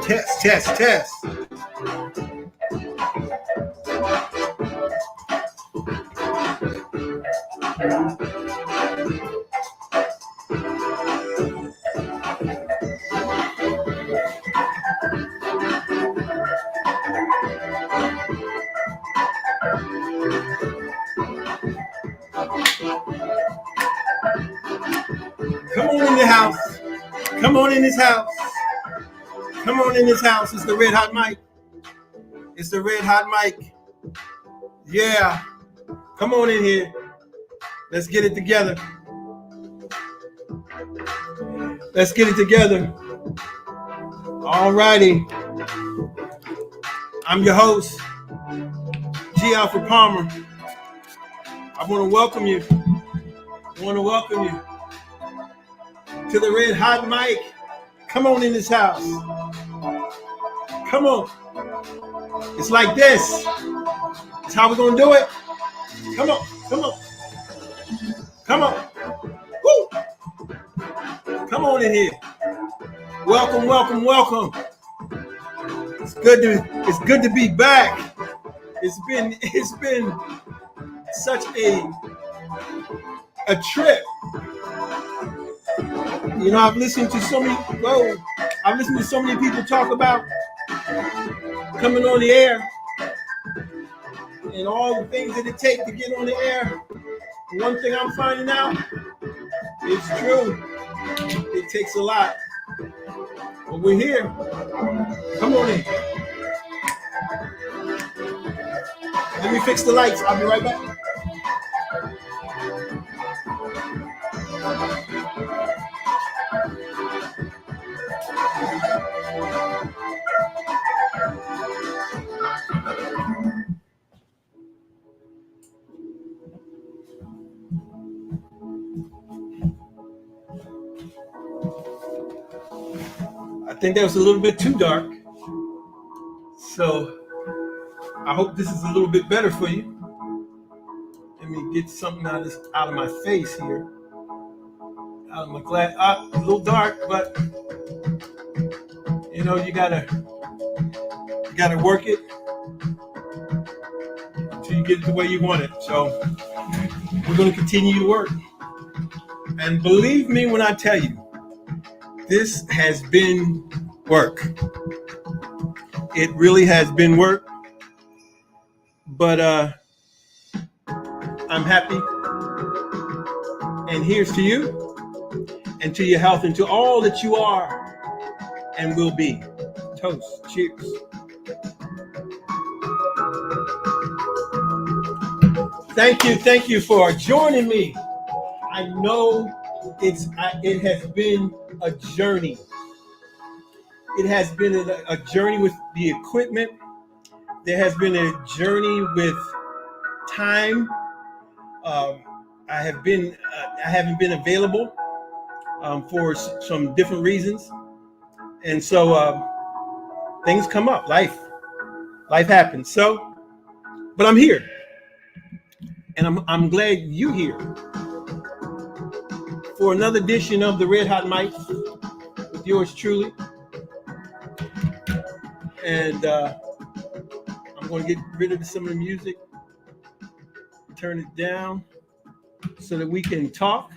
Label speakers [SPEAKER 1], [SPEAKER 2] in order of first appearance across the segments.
[SPEAKER 1] Test, test, test. Come on in the house. Come on in this house. Come on in this house. It's the Red Hot Mic. It's the Red Hot Mic. Yeah. Come on in here. Let's get it together. Let's get it together. All righty. I'm your host, G. Alfred Palmer. I want to welcome you. I want to welcome you to the Red Hot Mic. Come on in this house. Come on. It's like this. It's how we're going to do it. Come on. Come on. Come on. Woo. Come on in here. Welcome, welcome, welcome. It's good to be back. It's been such a trip. You know, I've listened to so many people talk about coming on the air and all the things that it takes to get on the air. One thing I'm finding out, it's true. It takes a lot. But we're here. Come on in. Let me fix the lights. I'll be right back. I think that was a little bit too dark. So I hope this is a little bit better for you. Let me get something out of my face here. Out of my glass. A little dark, but you know, you gotta work it until you get it the way you want it. So we're gonna continue to work. And believe me when I tell you, this has been work. It really has been work. But I'm happy. And here's to you and to your health and to all that you are and will be. Toast. Cheers. Thank you for joining me. I know it has been a journey. It has been a journey with the equipment. There has been a journey with time. I haven't been available for some different reasons, and so things come up. Life happens. So, but I'm here, and I'm glad you're here for another edition of the Red Hot Mic with yours truly. And I'm going to get rid of some of the music, turn it down so that we can talk.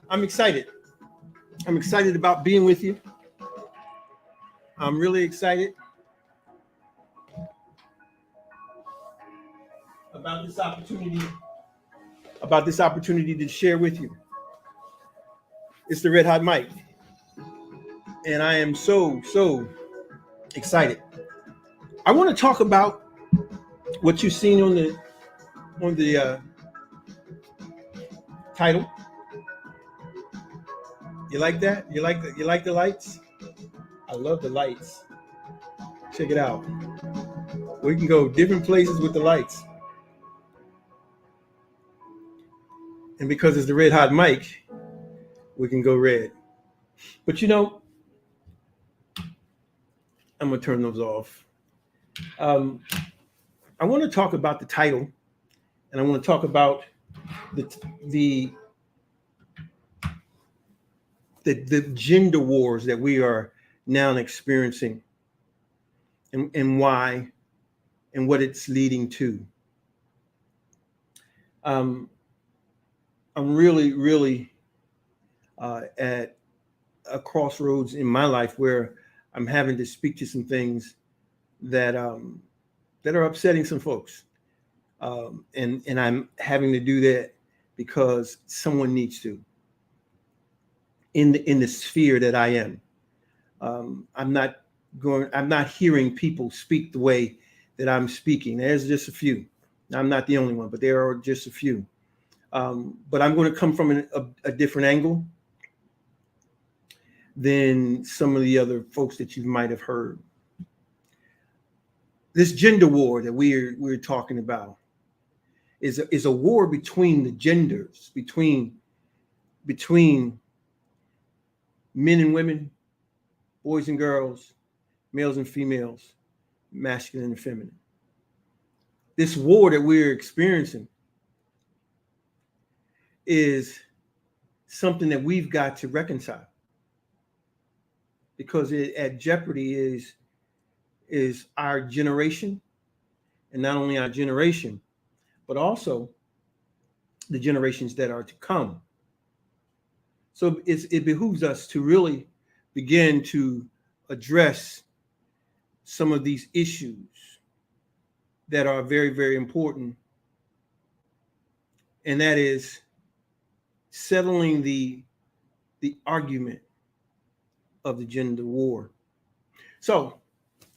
[SPEAKER 1] I'm excited. I'm excited about being with you. I'm really excited about this opportunity to share with you. It's the Red Hot Mic, and I am so excited. I want to talk about what you've seen on the title. You like that? You like the lights? I love the lights. Check it out. We can go different places with the lights. And because it's the Red Hot Mic, we can go red. But you know, I'm gonna turn those off. Um, I want to talk about the title, and I want to talk about the the the gender wars that we are now experiencing, and why, and what it's leading to. Um, I'm really at a crossroads in my life where I'm having to speak to some things that that are upsetting some folks, and I'm having to do that because someone needs to in the sphere that I am. I'm not going. I'm not hearing people speak the way that I'm speaking. There's just a few. I'm not the only one, but there are just a few. But I'm going to come from a different angle than some of the other folks that you might have heard. This gender war that we're talking about is a war between the genders, between men and women, boys and girls, males and females, masculine and feminine. This war that we're experiencing is something that we've got to reconcile, because it at jeopardy is our generation, and not only our generation, but also the generations that are to come. So it behooves us to really begin to address some of these issues that are very important, and that is settling the argument of the gender war. So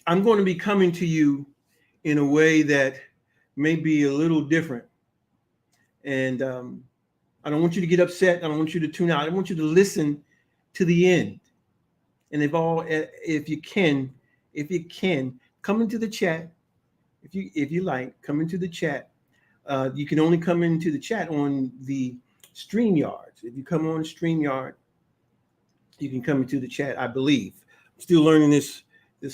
[SPEAKER 1] I'm going to be coming to you in a way that may be a little different, and I don't want you to get upset. I don't want you to tune out. I want you to listen to the end. And if you can, come into the chat. If you like, come into the chat. You can only come into the chat on the StreamYard. If you come on StreamYard, you can come into the chat. I believe. I'm still learning this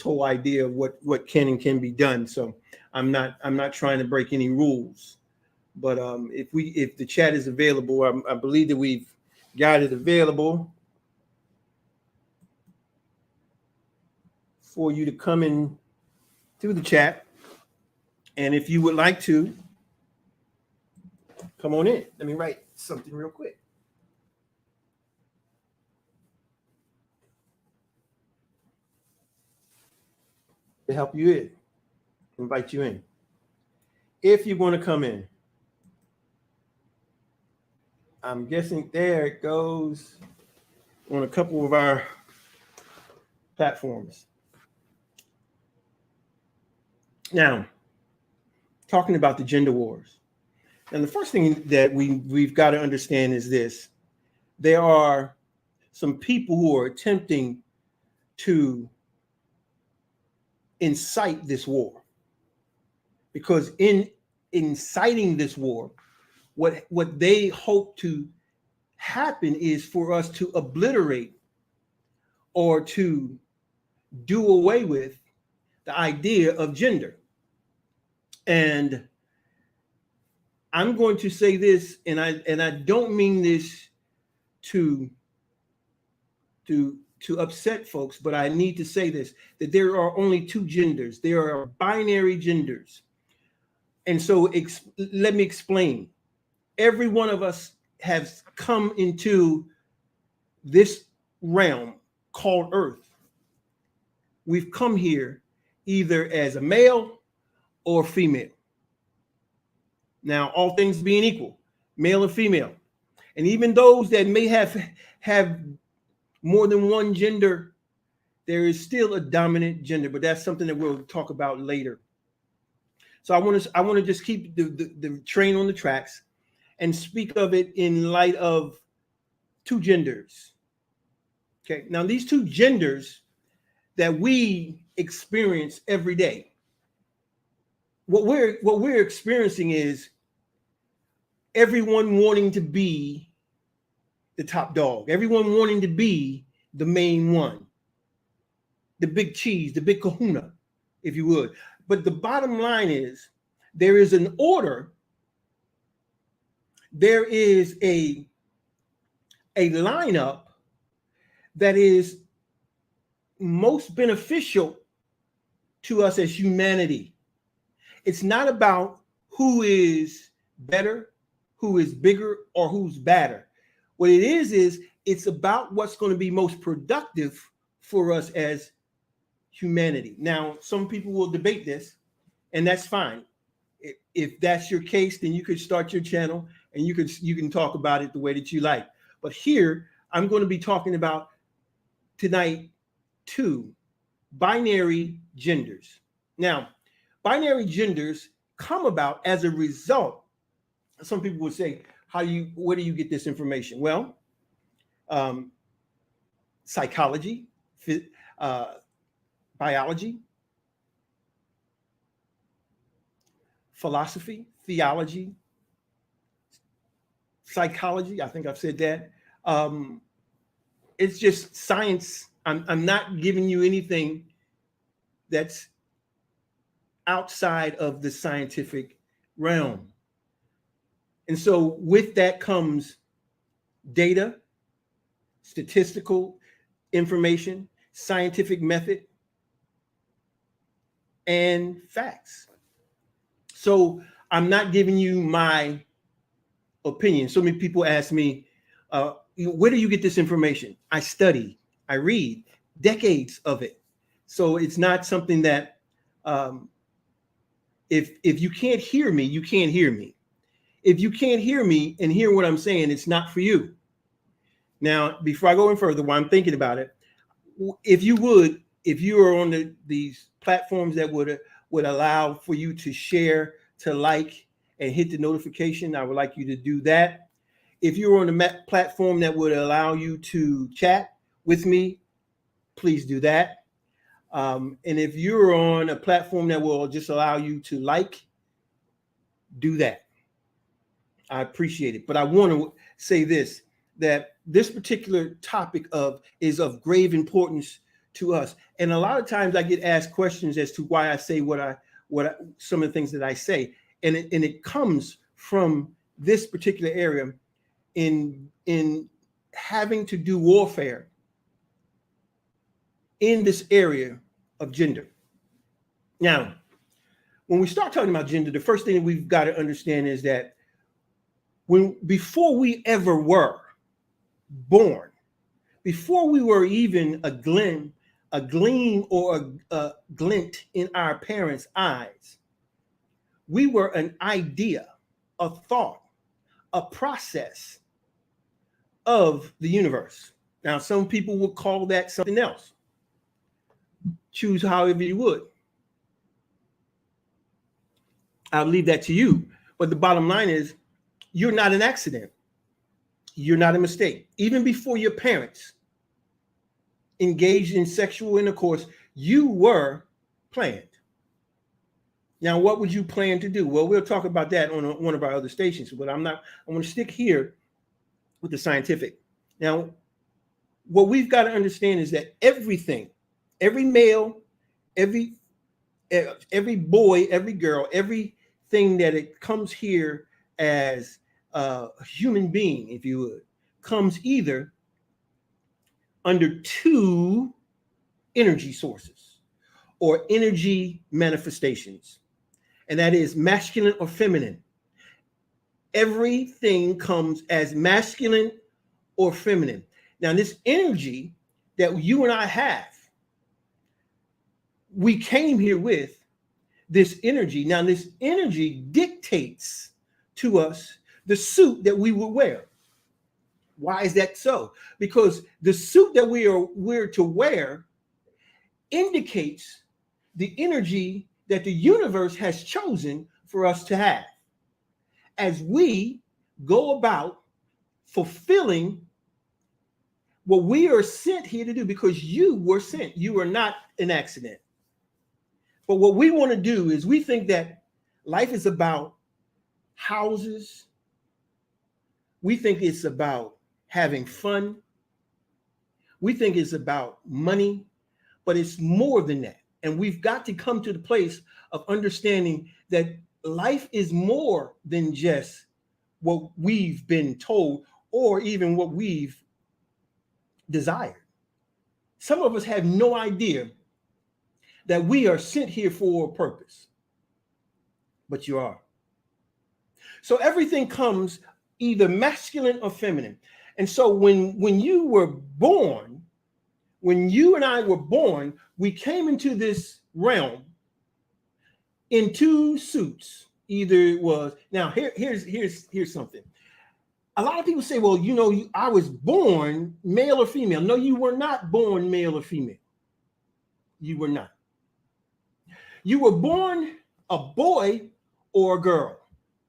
[SPEAKER 1] whole idea of what can and can be done. So I'm not trying to break any rules. But if the chat is available, I believe that we've got it available for you to come in to the chat. And if you would like to, come on in. Let me write something real quick to help you in, invite you in. If you want to come in, I'm guessing there it goes on a couple of our platforms. Now, talking about the gender wars. And the first thing that we've got to understand is this. There are some people who are attempting to incite this war. Because in inciting this war, what they hope to happen is for us to obliterate or to do away with the idea of gender. And I'm going to say this, and I don't mean this to upset folks, but I need to say this, that there are only two genders. There are binary genders. And so let me explain. Every one of us has come into this realm called Earth. We've come here either as a male or female. Now, all things being equal, male and female. And even those that may have more than one gender, there is still a dominant gender, but that's something that we'll talk about later. So I want to just keep the train on the tracks and speak of it in light of two genders. Okay, now these two genders that we experience every day, what we're experiencing is everyone wanting to be the top dog, everyone wanting to be the main one. the big cheese, the big kahuna, if you would. But the bottom line is there is an order, there is a lineup that is most beneficial to us as humanity. It's not about who is better, who is bigger, or who's badder. What it is it's about what's going to be most productive for us as humanity. Now, some people will debate this, and that's fine. If that's your case, then you could start your channel and you can talk about it the way that you like. But here, I'm going to be talking about tonight 2 binary genders. Now, binary genders come about as a result. Some people would say, where do you get this information? Well, psychology, biology, philosophy, theology, psychology. I think I've said that. It's just science. I'm not giving you anything that's outside of the scientific realm. And so with that comes data, statistical information, scientific method, and facts. So I'm not giving you my opinion. So many people ask me, where do you get this information? I study, I read, decades of it. So it's not something that if you can't hear me, you can't hear me. If you can't hear me and hear what I'm saying, it's not for you. Now, before I go any further, while I'm thinking about it, if you are on these platforms that would allow for you to share, to like, and hit the notification, I would like you to do that. If you're on a platform that would allow you to chat with me, please do that. And if you're on a platform that will just allow you to like, do that. I appreciate it. But I want to say this, that this particular topic is of grave importance to us. And a lot of times I get asked questions as to why I say some of the things that I say. And it comes from this particular area in having to do warfare in this area of gender. Now, when we start talking about gender, the first thing we've got to understand is that before we ever were born, before we were even a gleam or a glint in our parents' eyes, we were an idea, a thought, a process of the universe. Now, some people would call that something else. Choose however you would. I'll leave that to you. But the bottom line is, you're not an accident. You're not a mistake. Even before your parents engaged in sexual intercourse, you were planned. Now, what would you plan to do? Well, we'll talk about that on one of our other stations, but I want to stick here with the scientific. Now, what we've got to understand is that everything, every male, every boy, every girl, everything that it comes here as a human being, if you would, comes either under 2 energy sources or energy manifestations, and that is masculine or feminine. Everything comes as masculine or feminine. Now, this energy that you and I have, we came here with this energy. Now, this energy dictates to us the suit that we will wear. Why is that so? Because the suit that we're to wear indicates the energy that the universe has chosen for us to have as we go about fulfilling what we are sent here to do, because you were sent. You are not an accident. But what we want to do is we think that life is about houses. We think it's about having fun. We think it's about money. but it's more than that. And we've got to come to the place of understanding that life is more than just what we've been told or even what we've desired. Some of us have no idea that we are sent here for a purpose, but you are. So everything comes either masculine or feminine. And so when you were born, when you and I were born, we came into this realm in two suits. Either it was, now here's something. A lot of people say, well, I was born male or female. No, you were not born male or female. You were not. You were born a boy or a girl.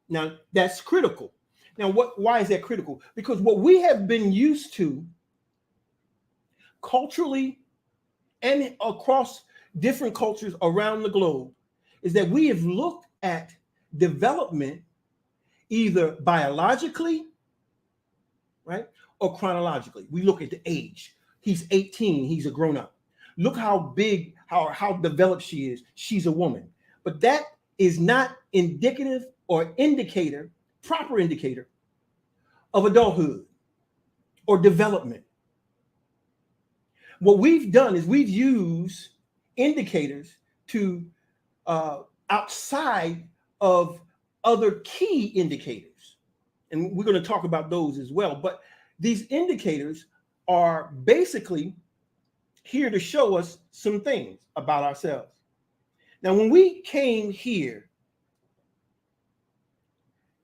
[SPEAKER 1] Now, that's critical. Now, why is that critical? Because what we have been used to culturally and across different cultures around the globe is that we have looked at development either biologically, right, or chronologically. We look at the age. He's 18. He's a grown-up. Look how big, how developed she is. She's a woman. But that is not indicative or proper indicator of adulthood or development. What we've done is we've used indicators to outside of other key indicators. And we're going to talk about those as well. But these indicators are basically here to show us some things about ourselves. Now, when we came here,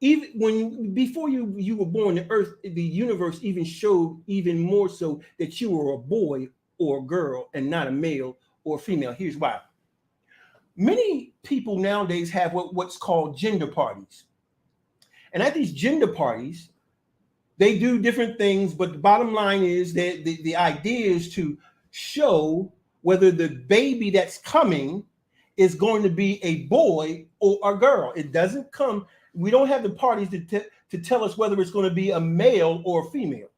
[SPEAKER 1] even before you were born, the earth, the universe even showed even more so that you were a boy or a girl and not a male or a female. Here's why. Many people nowadays have what's called gender parties. And at these gender parties, they do different things, but the bottom line is that the idea is to show whether the baby that's coming is going to be a boy or a girl. It doesn't come, we don't have the parties to tell us whether it's going to be a male or a female.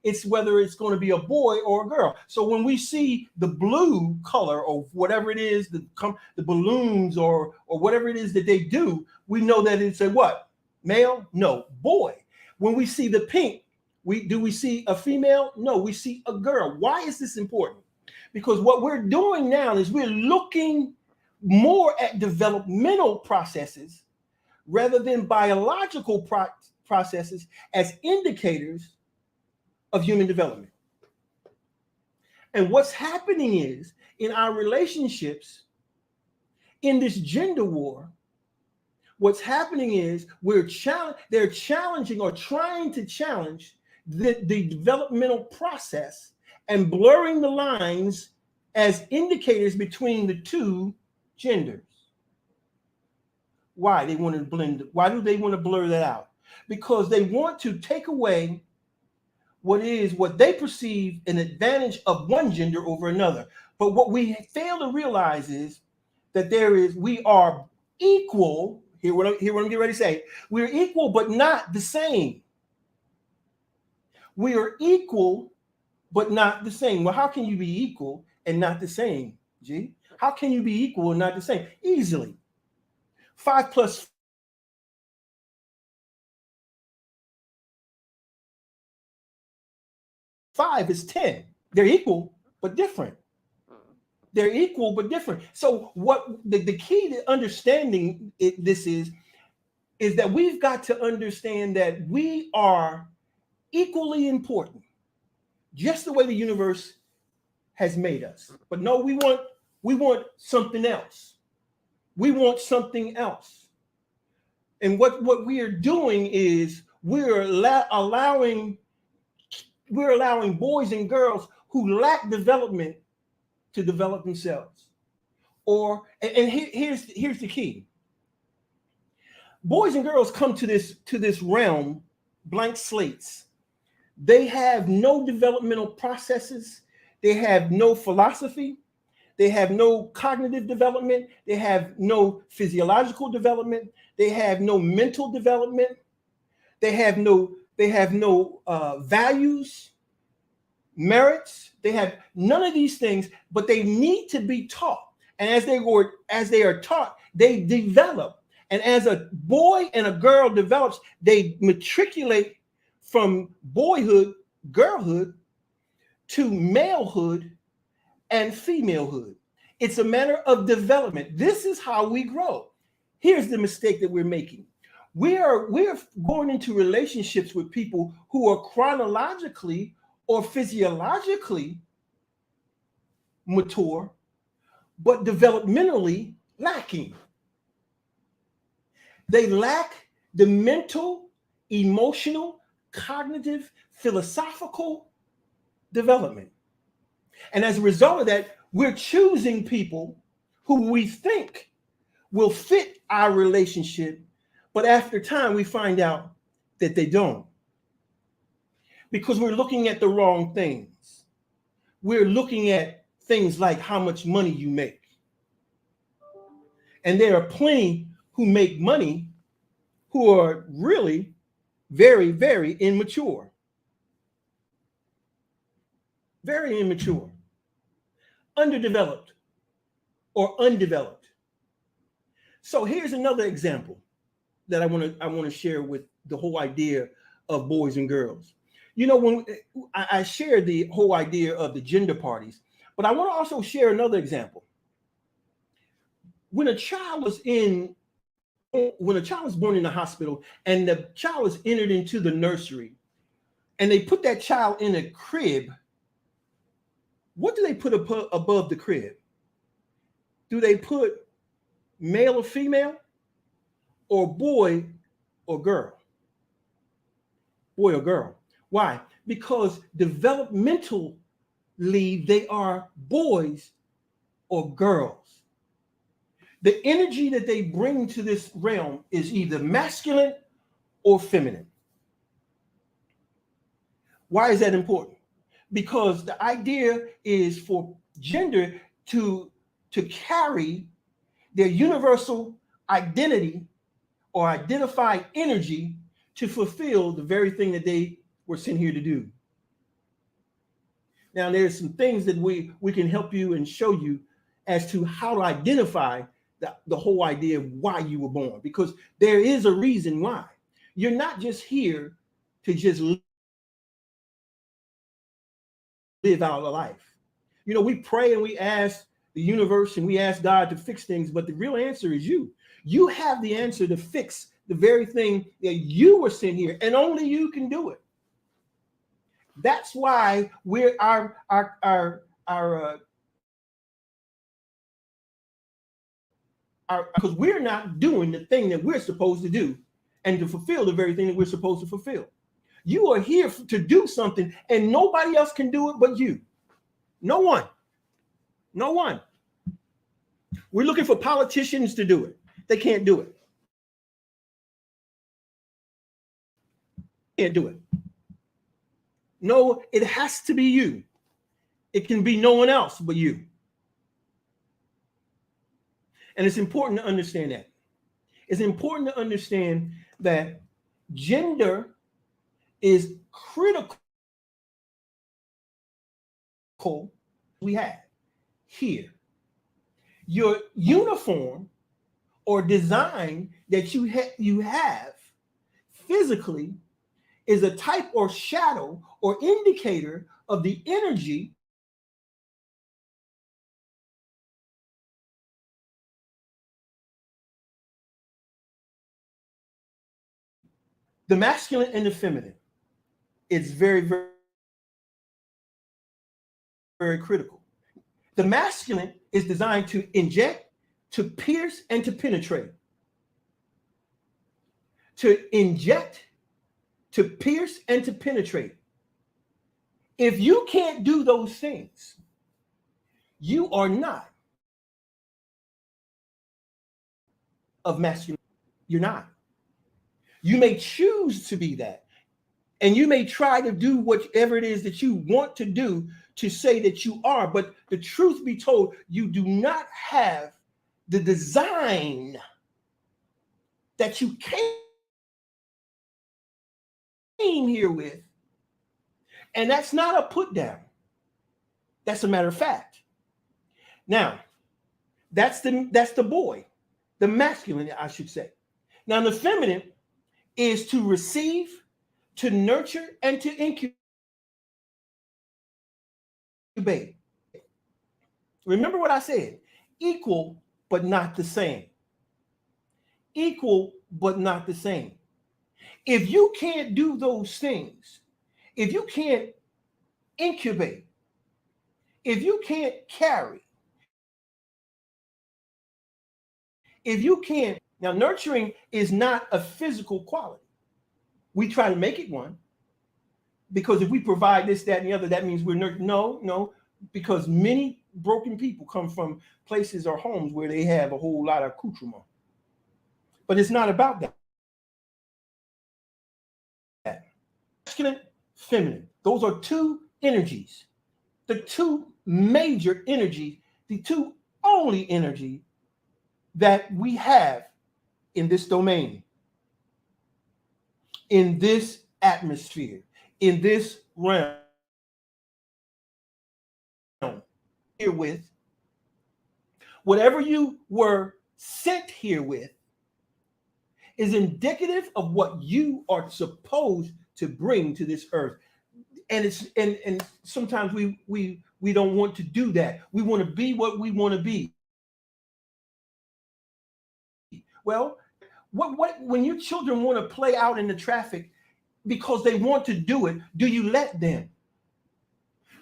[SPEAKER 1] It's whether it's going to be a boy or a girl. So when we see the blue color or whatever it is, the balloons or whatever it is that they do, we know that it's a what? Male? No, boy. When we see the pink, do we see a female? No, we see a girl. Why is this important? Because what we're doing now is we're looking more at developmental processes rather than biological processes as indicators of human development. And what's happening is in our relationships, in this gender war, what's happening is they're challenging or trying to challenge the developmental process and blurring the lines as indicators between the two genders. Why they want to blend? Why do they want to blur that out? Because they want to take away what they perceive an advantage of one gender over another. But what we fail to realize is that we are equal. Hear what I'm getting ready to say. We're equal, but not the same. We are equal, but not the same. Well, how can you be equal and not the same, G? How can you be equal and not the same? Easily. 5 plus 5 is 10. They're equal, but different. They're equal, but different. So what the key to understanding this is that we've got to understand that we are equally important, just the way the universe has made us. But no, we want something else. We want something else. And what we are doing is we're allowing boys and girls who lack development to develop themselves. Here's the key. Boys and girls come to this realm blank slates. They have no developmental processes. They have no philosophy. They have no cognitive development. They have no physiological development. They have no mental development. They have no values. merits. They have none of these things, but they need to be taught. And as they are taught, they develop. And as a boy and a girl develops, they matriculate from boyhood, girlhood, to malehood and femalehood. It's a matter of development. This is how we grow. Here's the mistake that we're making. We're going into relationships with people who are chronologically or physiologically mature, but developmentally lacking. They lack the mental, emotional, cognitive, philosophical development. And as a result of that, we're choosing people who we think will fit our relationship, but after time we find out that they don't. Because we're looking at the wrong things. We're looking at things like how much money you make. And there are plenty who make money who are really very, very immature. Very immature. Underdeveloped or undeveloped. So here's another example that I want to share with the whole idea of boys and girls. You know, when I shared the whole idea of the gender parties, but I want to also share another example. When a child is born in the hospital and the child is entered into the nursery and they put that child in a crib, what do they put above the crib? Do they put male or female, or boy or girl? Boy or girl. Why? Because developmentally they are boys or girls. The energy that they bring to this realm is either masculine or feminine. Why is that important? Because the idea is for gender to carry their universal identity or identified energy to fulfill the very thing that they were sent here to do. Now, there's some things that we can help you and show you as to how to identify the whole idea of why you were born, because there is a reason why. You're not just here to just live out a life. You know, we pray and we ask the universe and we ask God to fix things, but the real answer is you. You have the answer to fix the very thing that you were sent here, and only you can do it. That's why we're because we're not doing the thing that we're supposed to do and to fulfill the very thing that we're supposed to fulfill. You are here to do something, and nobody else can do it but you. No one. No one. We're looking for politicians to do it. They can't do it. Can't do it. No, it has to be you. It can be no one else but you. And it's important to understand that. It's important to understand that gender is critical. We have here. Your uniform or design that you have physically is a type or shadow or indicator of the energy the masculine and the feminine. It's very, very, very critical. The masculine is designed to inject, to pierce, and to penetrate. To inject, to pierce, and to penetrate. If you can't do those things, you are not of masculine. You're not. You may choose to be that. And you may try to do whatever it is that you want to do to say that you are. But the truth be told, you do not have the design that you came here with. And that's not a put down. That's a matter of fact. Now, that's the boy, the masculine, I should say. Now, the feminine is to receive, to nurture, and to incubate. Remember what I said: equal, but not the same. Equal, but not the same. If you can't do those things, if you can't incubate, if you can't carry, if you can't, now nurturing is not a physical quality. We try to make it one because if we provide this, that, and the other, that means we're no, because many broken people come from places or homes where they have a whole lot of accoutrement. But it's not about that. Masculine, feminine. Those are two energies. The two major energies, the two only energy that we have in this domain, in this atmosphere, in this realm. Here with whatever you were sent here with is indicative of what you are supposed to bring to this earth. And it's and sometimes we don't want to do that. We want to be what we want to be. Well, what when your children want to play out in the traffic because they want to do it, do you let them?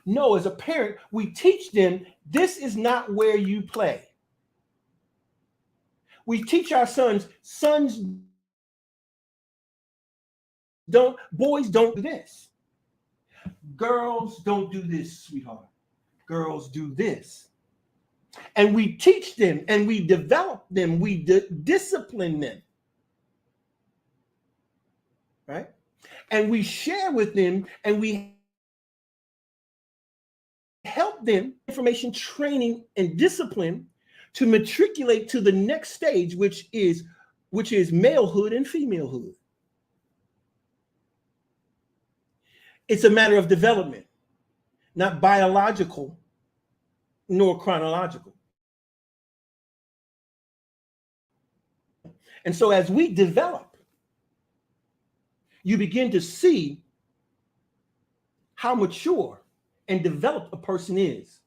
[SPEAKER 1] No, as a parent, we teach them this is not where you play. We teach our sons boys don't do this. Girls don't do this, sweetheart. Girls do this. And we teach them and we develop them, we discipline them. Right? And we share with them and we help them information, training, and discipline to matriculate to the next stage, which is malehood and femalehood. It's a matter of development, not biological nor chronological. And so as we develop, you begin to see how mature and developed a person is.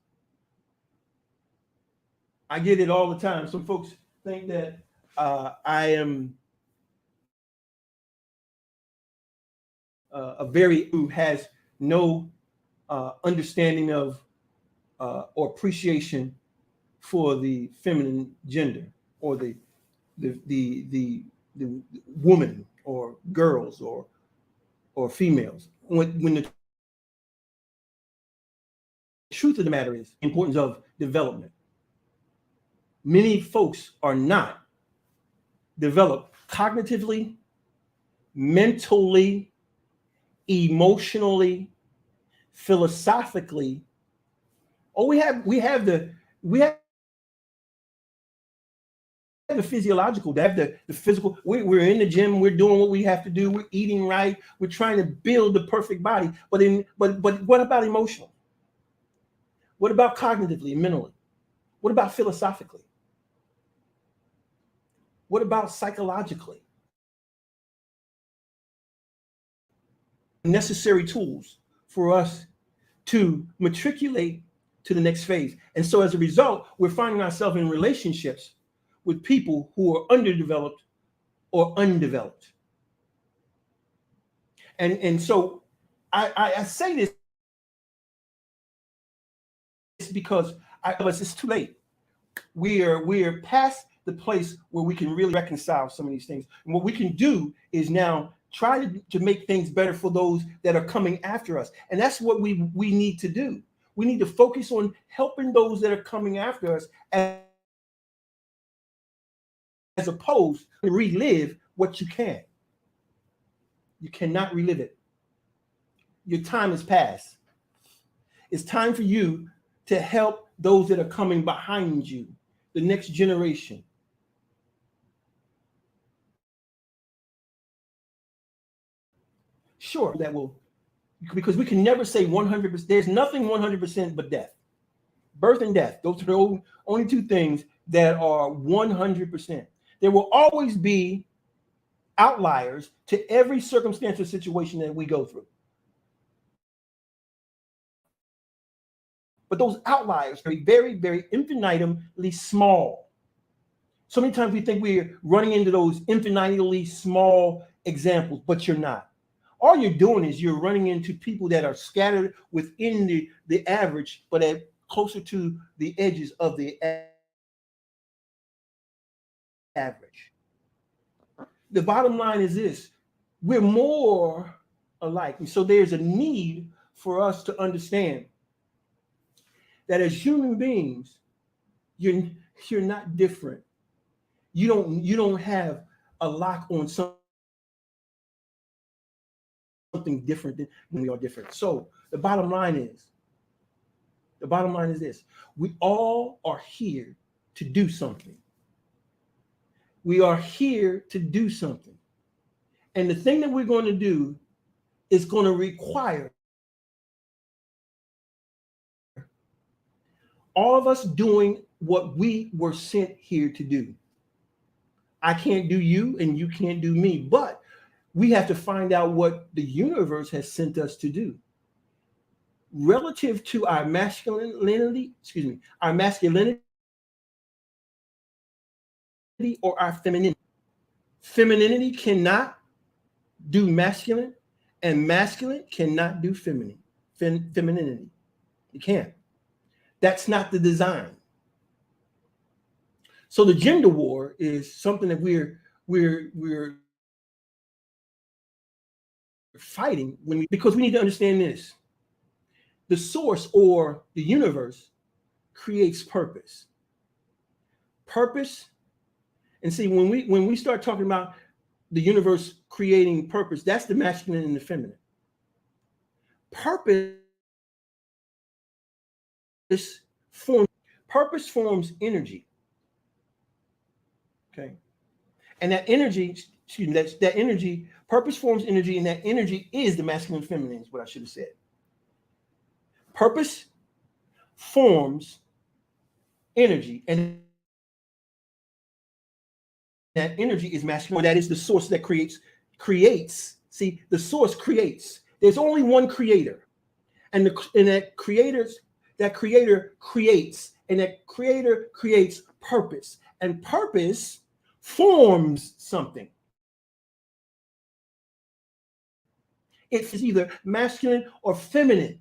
[SPEAKER 1] I get it all the time. Some folks think that I am who has no understanding of or appreciation for the feminine gender or the woman or girls or females. When the truth of the matter is the importance of development. Many folks are not developed cognitively, mentally, emotionally, philosophically. Oh, we have the physiological, they have the physical. We're in the gym, we're doing what we have to do, we're eating right, we're trying to build the perfect body. But what about emotional? What about cognitively and mentally? What about philosophically? What about psychologically? Necessary tools for us to matriculate to the next phase. And so as a result, we're finding ourselves in relationships with people who are underdeveloped or undeveloped. And so I say this because it's too late. We're past the place where we can really reconcile some of these things. And what we can do is now try to make things better for those that are coming after us. And that's what we need to do. We need to focus on helping those that are coming after us as opposed to relive what you can. You cannot relive it. Your time has passed. It's time for you to help those that are coming behind you, the next generation. Sure, that will, because we can never say 100%. There's nothing 100% but death. Birth and death. Those are the only two things that are 100%. There will always be outliers to every circumstance or situation that we go through. But those outliers are very, very infinitesimally small. So many times we think we're running into those infinitely small examples, but you're not. All you're doing is you're running into people that are scattered within the average, but at closer to the edges of the average. The bottom line is this: we're more alike. And so there's a need for us to understand that as human beings, you're not different. You don't have a lock on something different than we are different. So the bottom line is this: we all are here to do something. We are here to do something. And the thing that we're going to do is going to require all of us doing what we were sent here to do. I can't do you and you can't do me, but we have to find out what the universe has sent us to do relative to our masculinity, or our femininity. Femininity cannot do masculine, and masculine cannot do femininity. You can't. That's not the design. So the gender war is something that we're fighting because we need to understand this. The source or the universe creates purpose. Purpose, and see, when we start talking about the universe creating purpose, that's the masculine and the feminine. Purpose forms energy. Okay. And that energy, that energy, purpose forms energy, and that energy is the masculine and feminine, is what I should have said. Purpose forms energy, and that energy is masculine. That is the source that creates. See, the source creates. There's only one creator, and that creator creates, and that creator creates purpose, and purpose forms something. It's either masculine or feminine.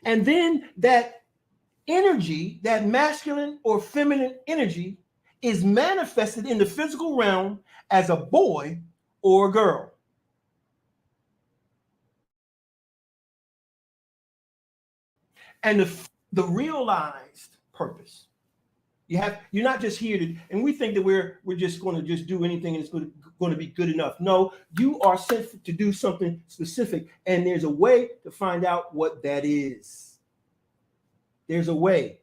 [SPEAKER 1] And then that energy, that masculine or feminine energy, is manifested in the physical realm as a boy or a girl. And the realized purpose. You're not just here to, and we think that we're just going to just do anything and it's going to be good enough. No, you are sent to do something specific, and there's a way to find out what that is. There's a way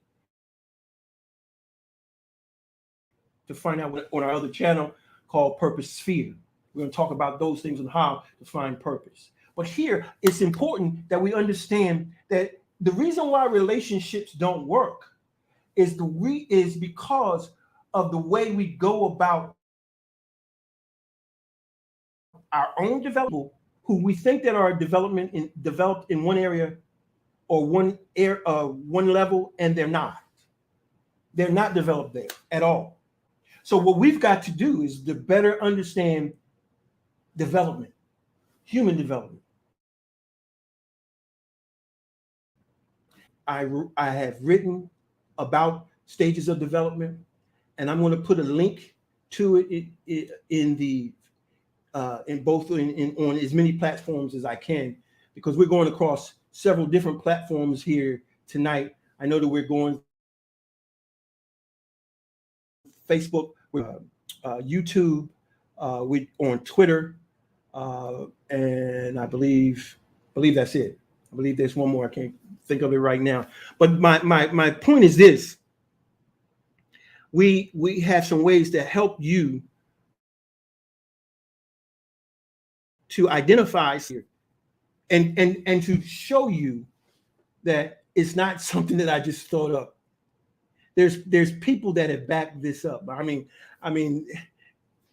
[SPEAKER 1] to find out on our other channel called Purpose Sphere. We're going to talk about those things and how to find purpose. But here, it's important that we understand that the reason why relationships don't work is because of the way we go about our own development, who we think that are developed in one area or one level, and they're not. They're not developed there at all. So what we've got to do is to better understand development, human development. I have written about stages of development, and I'm going to put a link to it in on as many platforms as I can, because we're going across several different platforms here tonight. I know that we're going Facebook, YouTube, on Twitter, and I believe that's it. I believe there's one more. I can't think of it right now. But my point is this: we have some ways to help you to identify here and to show you that It's not something that I just thought up. There's people that have backed this up. I mean,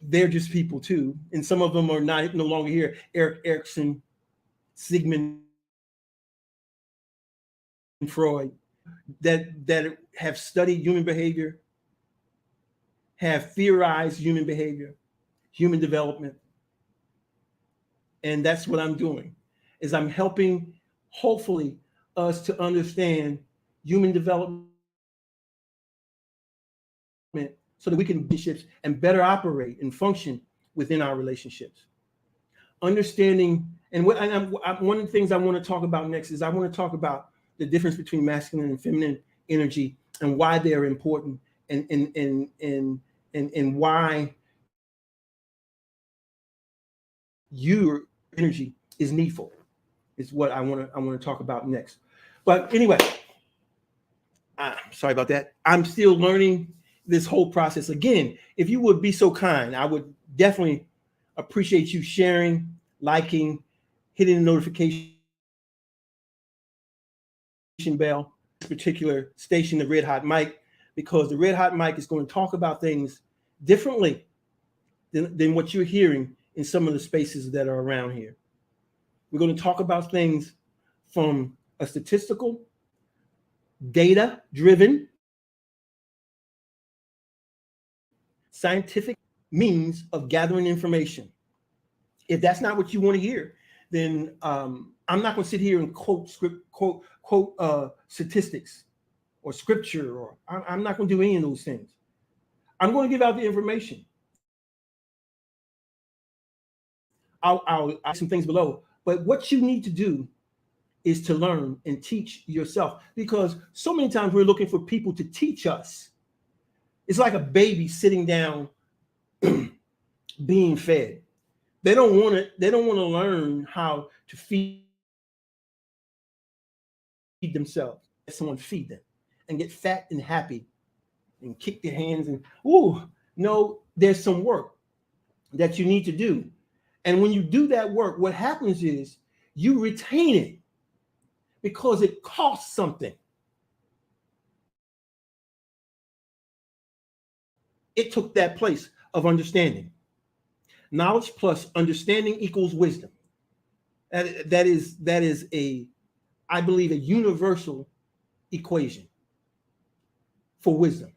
[SPEAKER 1] they're just people too, and some of them are not no longer here. Eric Erickson, Sigmund Freud, that have studied human behavior, have theorized human behavior, human development, and that's what I'm doing. Is I'm helping, hopefully, us to understand human development so that we can relationships and better operate and function within our relationships. Understanding, and one of the things I want to talk about next is I want to talk about the difference between masculine and feminine energy and why they're important, and why your energy is needful, is what I want to talk about next. But anyway, sorry about that. I'm still learning this whole process. Again, if you would be so kind, I would definitely appreciate you sharing, liking, hitting the notification bell. This particular station, the Red Hot Mic, because the Red Hot Mic is going to talk about things differently than what you're hearing in some of the spaces that are around here. We're going to talk about things from a statistical, data-driven, scientific means of gathering information. If that's not what you want to hear, then I'm not going to sit here and quote statistics or scripture, or I'm not going to do any of those things. I'm going to give out the information. I'll some things below, but what you need to do is to learn and teach yourself, because so many times we're looking for people to teach us. It's like a baby sitting down being fed. They don't want to learn how to feed themselves. Let someone feed them and get fat and happy and kick their hands and no, there's some work that you need to do. And when you do that work, what happens is you retain it because it costs something. It took that place of understanding. Knowledge plus understanding equals wisdom. That is I believe, a universal equation for wisdom.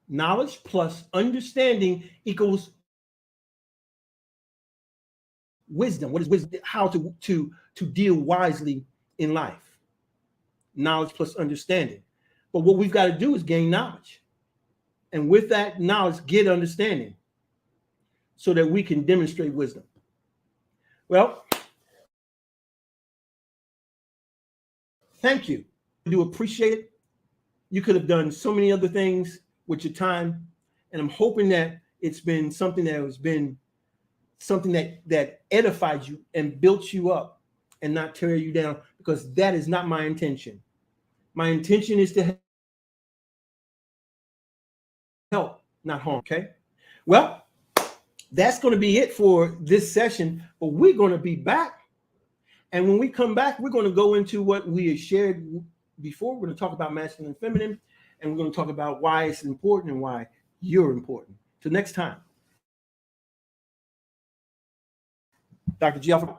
[SPEAKER 1] Knowledge plus understanding equals wisdom. What is wisdom? How to deal wisely in life. Knowledge plus understanding. But what we've got to do is gain knowledge. And with that knowledge, get understanding so that we can demonstrate wisdom. Well, thank you. I do appreciate it. You could have done so many other things with your time. And I'm hoping that it's been something that edified you and built you up and not tear you down, because that is not my intention. My intention is to help, not harm. Okay. Well, that's going to be it for this session, but we're going to be back. And when we come back, we're going to go into what we had shared before. We're going to talk about masculine and feminine, and we're going to talk about why it's important and why you're important. Till next time. Dr. G. Alpha.